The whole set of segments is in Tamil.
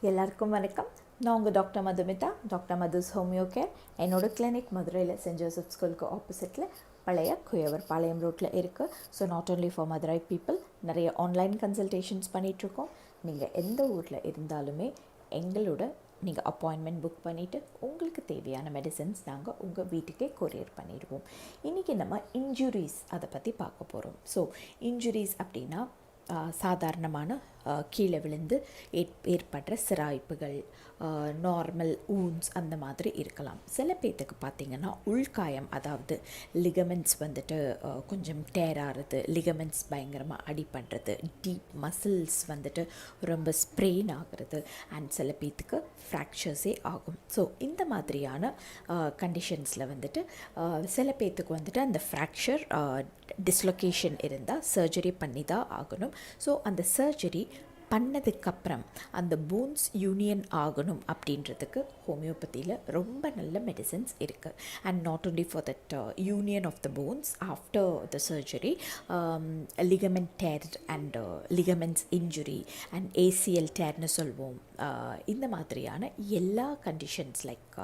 எல்லாருக்கும் வணக்கம். நான் உங்கள் doctor Madhumitha, doctor Madhu's homeo care. என்னோடய கிளினிக் மதுரையில் சென்ட் ஜோசப் ஸ்கூலுக்கு ஆப்போசிட்டில் பழைய குயவர் பாளையம் ரோட்டில் இருக்குது. So not only for Madurai people, நிறைய ஆன்லைன் கன்சல்டேஷன்ஸ் பண்ணிகிட்ருக்கோம். நீங்கள் எந்த ஊரில் இருந்தாலுமே எங்களோட நீங்கள் அப்பாயின்மெண்ட் புக் பண்ணிவிட்டு உங்களுக்கு தேவையான மெடிசன்ஸ் நாங்கள் உங்கள் வீட்டுக்கே கொரியர் பண்ணிடுவோம். இன்றைக்கி நம்ம இன்ஜுரிஸ் அதை பற்றி பார்க்க போகிறோம். ஸோ இன்ஜுரிஸ் அப்படின்னா சாதாரணமான கீழே விழுந்து ஏற்படுற சிராய்ப்புகள், நார்மல் ஊன்ஸ் அந்த மாதிரி இருக்கலாம். சில பேர்த்துக்கு பார்த்திங்கன்னா உள்காயம், அதாவது லிகமெண்ட்ஸ் வந்துட்டு கொஞ்சம் டேர் ஆகிறது, லிகமெண்ட்ஸ் பயங்கரமாக அடிபடுறது, டீப் மசில்ஸ் வந்துட்டு ரொம்ப ஸ்ப்ரெயின் ஆகிறது, அண்ட் சில பேர்த்துக்கு ஃப்ராக்சர்ஸே ஆகும். ஸோ இந்த மாதிரியான கண்டிஷன்ஸில் வந்துட்டு சில பேர்த்துக்கு வந்துட்டு அந்த ஃப்ராக்சர் டிஸ்லொகேஷன் இருந்தால் சர்ஜரி பண்ணி தான் ஆகணும். ஸோ அந்த சர்ஜரி பண்ணதுக்கப்புறம் அந்த போன்ஸ் யூனியன் ஆகணும் அப்படின்றதுக்கு ஹோமியோபதியில் ரொம்ப நல்ல மெடிசன்ஸ் இருக்குது. And not only for that union of the bones after the surgery, ligament tear and ligaments injury and ACL டேர்னு சொல்வோம். இந்த மாதிரியான எல்லா கண்டிஷன்ஸ் லைக்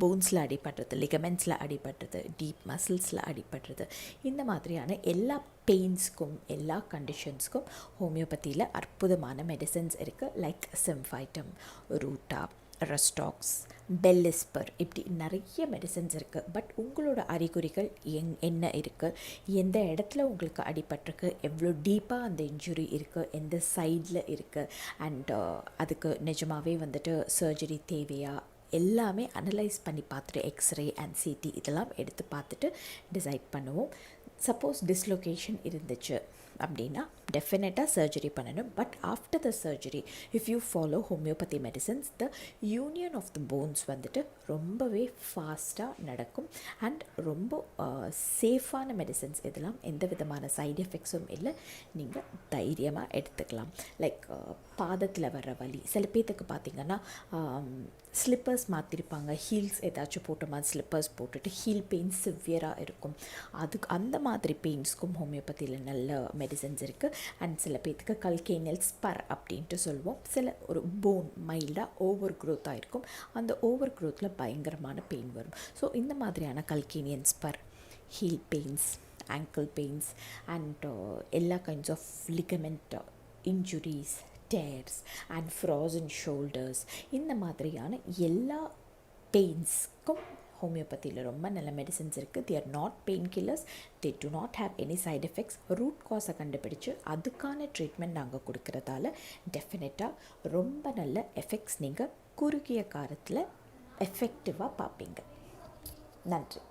போன்ஸில் அடிபடுறது, லிகமெண்ட்ஸில் அடிபடுறது, டீப் மசில்ஸில் அடிபடுறது, இந்த மாதிரியான எல்லா பெயின்ஸ்க்கும் எல்லா கண்டிஷன்ஸ்க்கும் ஹோமியோபதியில் அற்புதமான மெடிசன்ஸ் இருக்குது. லைக் சிம்ஃபைட்டம், ரூட்டா, ரெஸ்டாக்ஸ், பெல்லிஸ்பர், இப்படி நிறைய மெடிசன்ஸ் இருக்குது. பட் உங்களோட அறிகுறிகள் என்ன இருக்குது, எந்த இடத்துல உங்களுக்கு அடிபட்டிருக்கு, எவ்வளோ டீப்பாக அந்த இன்ஜுரி இருக்குது, எந்த சைடில் இருக்குது, அண்ட் அதுக்கு நிஜமாகவே வந்துட்டு சர்ஜரி தேவையா, எல்லாமே அனலைஸ் பண்ணி பார்த்துட்டு எக்ஸ்ரே அண்ட் சிடி இதெல்லாம் எடுத்து பார்த்துட்டு டிசைட் பண்ணுவோம். சப்போஸ் டிஸ்லொகேஷன் இருந்துச்சு அப்படின்னா டெஃபினட்டாக சர்ஜரி பண்ணணும். But after the surgery if you follow homeopathy medicines, the union of the bones வந்துட்டு ரொம்பவே ஃபாஸ்ட்டாக நடக்கும். அண்ட் ரொம்ப சேஃபான மெடிசன்ஸ், இதெல்லாம் எந்த விதமான சைடு எஃபெக்ட்ஸும் இல்லை. நீங்கள் தைரியமாக எடுத்துக்கலாம். லைக் பாதத்தில் வர்ற வலி, சில பேர்த்துக்கு பார்த்திங்கன்னா ஸ்லிப்பர்ஸ் மாற்றிருப்பாங்க, ஹீல்ஸ் ஏதாச்சும் போட்ட மாதிரி ஸ்லிப்பர்ஸ் போட்டுட்டு ஹீல் பெயின் சிவியராக இருக்கும். அதுக்கு அந்த மாதிரி பெயின்ஸ்க்கும் ஹோமியோபதியில் நல்ல மெடிசன்ஸ் இருக்குது. அண்ட் சில பேர்த்துக்கு கல்கேனியல் ஸ்பர் அப்படின்ட்டு சொல்லுவோம். சில ஒரு போன் மைல்டாக ஓவர் க்ரோத்தாக இருக்கும், அந்த ஓவர் க்ரோத்தில் பயங்கரமான பெயின் வரும். ஸோ இந்த மாதிரியான calcaneal spur, heel pains, ankle pains and எல்லா kinds of ligament injuries, tears and frozen shoulders, இந்த மாதிரியான எல்லா பெயின்ஸ்க்கும் ஹோமியோபதியில் ரொம்ப நல்ல மெடிசன்ஸ் இருக்குது. they are not pain killers, they do not have any side effects. Root காஸை கண்டுபிடிச்சு அதுக்கான ட்ரீட்மெண்ட் நாங்கள் கொடுக்குறதால டெஃபினட்டாக ரொம்ப நல்ல எஃபெக்ட்ஸ் நீங்கள் குறுகிய காலத்தில் எஃபெக்டிவாக பார்ப்பீங்க. நன்றி.